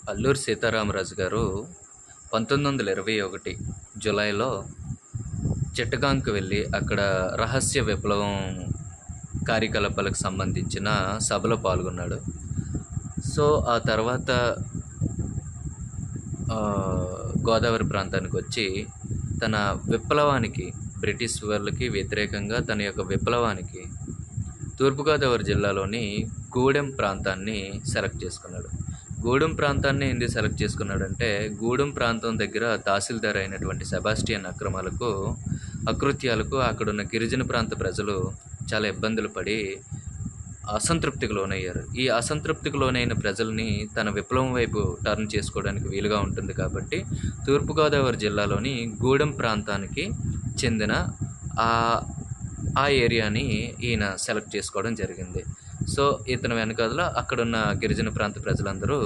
అల్లూరి సీతారామరాజు గారు 1921 జూలైలో చిట్టగాంగ్‌కి వెళ్ళి అక్కడ రహస్య విప్లవం కార్యకలాపాలకు సంబంధించిన సభలో పాల్గొన్నాడు. సో, ఆ తర్వాత గోదావరి ప్రాంతానికొచ్చి తన విప్లవానికి బ్రిటిష్ వాళ్ళకి వ్యతిరేకంగా తన యొక్క విప్లవానికి తూర్పుగోదావరి జిల్లాలోని గూడెం ప్రాంతాన్ని సెలెక్ట్ చేసుకున్నాడు. గూడెం ప్రాంతాన్ని ఎందుకు సెలెక్ట్ చేసుకున్నాడంటే, గూడెం ప్రాంతం దగ్గర తహసీల్దార్ అయినటువంటి సెబాస్టియన్ అకృత్యాలకు అక్కడున్న గిరిజన ప్రాంత ప్రజలు చాలా ఇబ్బందులు పడి అసంతృప్తికి లోనయ్యారు. ఈ అసంతృప్తికి లోనైన ప్రజల్ని తన విప్లవం వైపు టర్న్ చేసుకోవడానికి వీలుగా ఉంటుంది కాబట్టి, తూర్పుగోదావరి జిల్లాలోని గూడెం ప్రాంతానికి చెందిన ఆహ్, ఆ ఏరియాని ఈయన సెలెక్ట్ చేసుకోవడం జరిగింది. సో, ఇతని వెనకాతల అక్కడున్న గిరిజన ప్రాంత ప్రజలందరూ